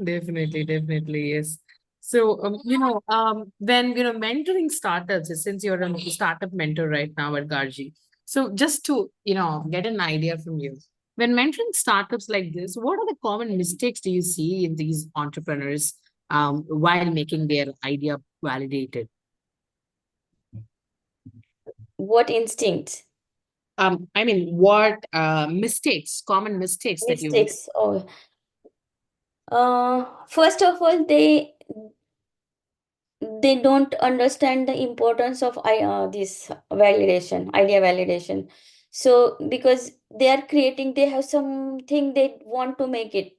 Definitely, definitely, yes. So, when, mentoring startups, since you're a startup mentor right now at Gargi, so just to, get an idea from you, when mentoring startups like this, what are the common mistakes do you see in these entrepreneurs while making their idea validated? What instincts? I mean, what mistakes, common mistakes that you Mistakes. Oh, first of all, they don't understand the importance of this validation, idea validation. So because they are creating, they have something they want to make it.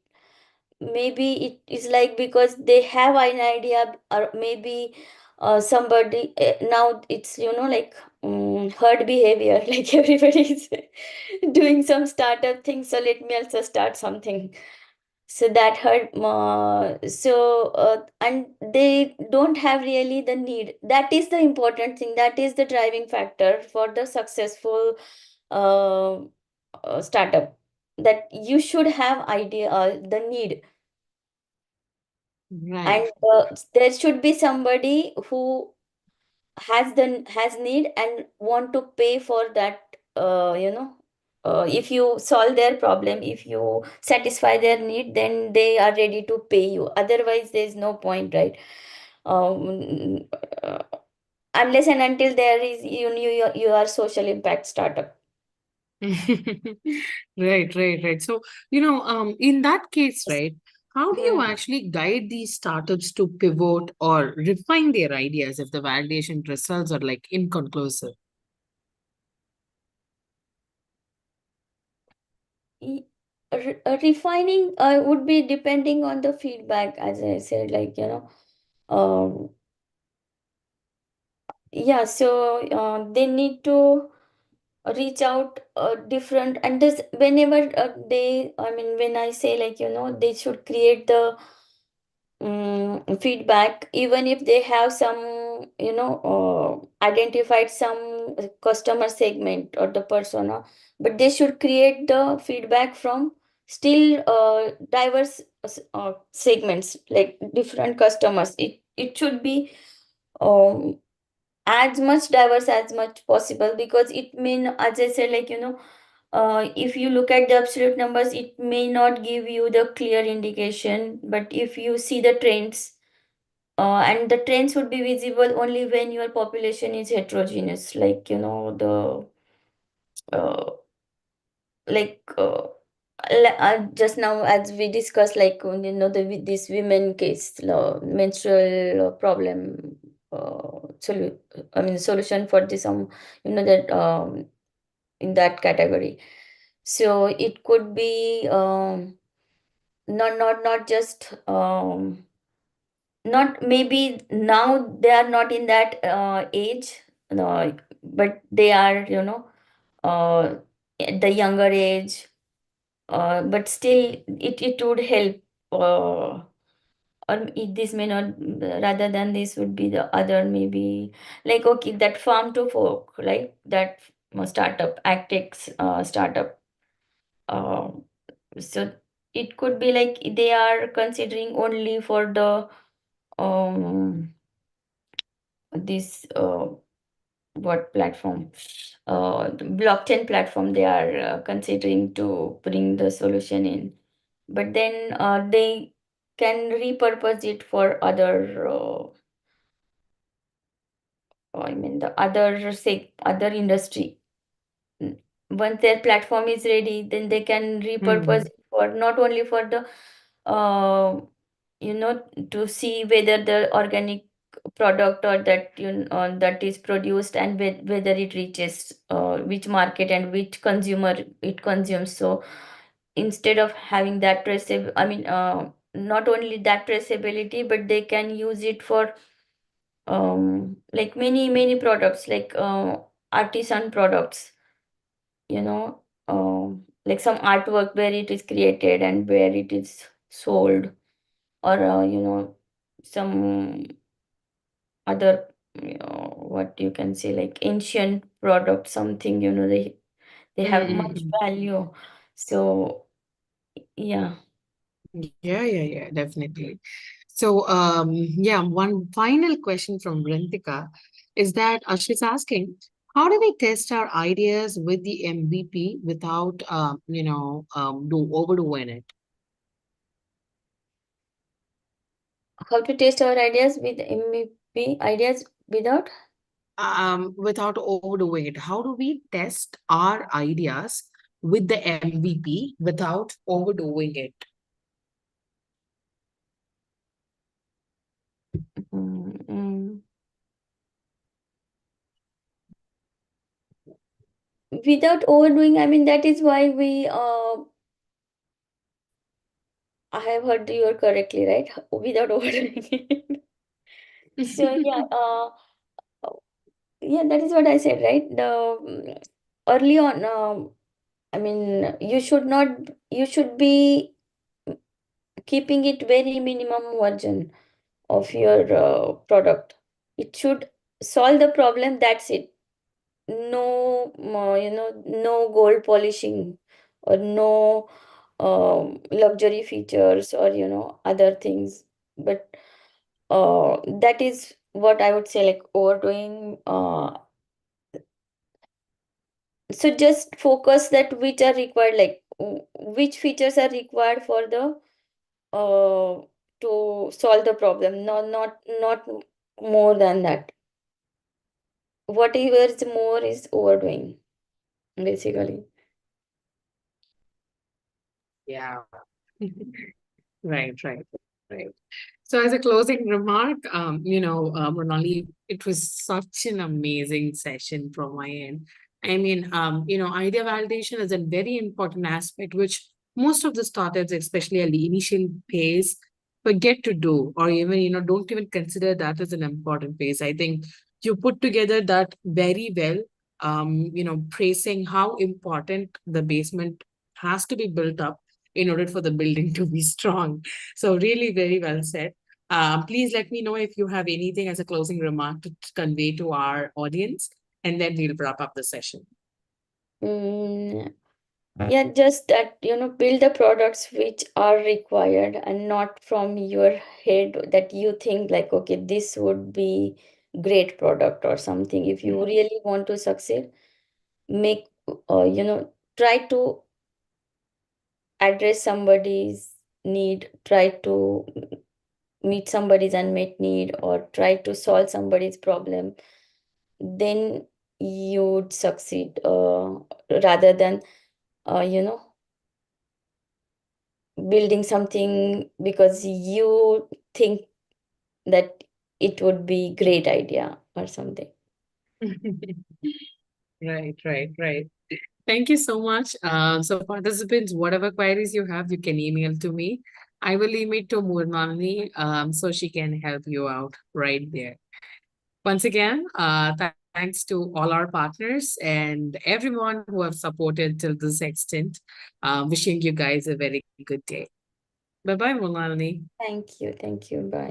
maybe it is like because they have an idea, or maybe somebody now it's like herd behavior, like everybody is doing some startup things, so let me also start something. So that hurt, and they don't have really the need. That is the important thing, that is the driving factor for the successful uh, startup, that you should have idea, the need. Right. And there should be somebody who has need and want to pay for that, if you solve their problem, if you satisfy their need, then they are ready to pay you, otherwise there is no point, right? um, uh, unless and until there is you are social impact startup. Right, right, right. So, in that case, right, how do you Hmm. actually guide these startups to pivot or refine their ideas if the validation results are like inconclusive? E- Refining would be depending on the feedback, as I said, like um, yeah, so they need to reach out different, and this whenever they, I mean, when I say, like they should create the feedback, even if they have some identified some customer segment or the persona, but they should create the feedback from still diverse segments, like different customers. It should be um, as much diverse as much possible, because it mean, as I said, like if you look at the absolute numbers, it may not give you the clear indication, but if you see the trends, and the trends would be visible only when your population is heterogeneous, like the uh, like just now as we discussed, like with this women case, menstrual problem, I mean solution for this, that in that category. So it could be not just not, maybe now they are not in that age, no, but they are at the younger age, but still it would help, or this may not, rather than this would be the other, maybe like, okay, that farm to fork, like that startup, Actex startup, uh, so it could be like they are considering only for the this what platform, the blockchain platform they are considering to bring the solution in, but then they can repurpose it for other, I mean the other, say, other industry. Mm, once their platform is ready, then they can repurpose Hmm. it for not only for the uh, to see whether the organic product, or that that is produced, and whether it reaches which market and which consumer it consumes. So instead of having that I mean not only that traceability, but they can use it for like many products, like artisan products, like some artwork where it is created and where it is sold, or some other, what you can say, like ancient product, something, they have much Mm-hmm. value. So yeah. Yeah, yeah, yeah, definitely. So, yeah, one final question from Rentika is that she's asking, how do we test our ideas with the MVP without, overdoing it? How to test our ideas with MVP ideas without. Without overdoing it. How do we test our ideas with the MVP without overdoing it? Mm, mm. Without overdoing, I mean, that is why we I have heard you correctly, right? Without ordering it. So yeah, yeah, that is what I said, right? The early on, I mean, you should be keeping it very minimum version of your product. It should solve the problem. That's it. No, no gold polishing or no luxury features or other things. But that is what I would say, like overdoing. So just focus that which are required, like which features are required for the uh to solve the problem. No, not more than that. Whatever is more is overdoing, basically. Yeah. Right, right, right. So, as a closing remark, Mrunali, it was such an amazing session from my end. I mean, idea validation is a very important aspect, which most of the startups, especially at the initial phase, forget to do, or even, don't even consider that as an important phase. I think you put together that very well, praising how important the basement has to be built up in order for the building to be strong. So, really, very well said. Please let me know if you have anything as a closing remark to convey to our audience, and then we'll wrap up the session. Mm, yeah, just that, build the products which are required and not from your head that you think like, okay, this would be great product or something. If you really want to succeed, make, try to address somebody's need, try to meet somebody's unmet need, or try to solve somebody's problem, then you'd succeed, rather than, uh, you know, building something because you think that it would be great idea or something. Right, right, right. Thank you so much. So, participants, whatever queries you have, you can email to me. I will email to Murnalini so she can help you out right there. Once again, thanks to all our partners and everyone who have supported till this extent. Wishing you guys a very good day. Bye bye, Murnalini. Thank you. Thank you. Bye.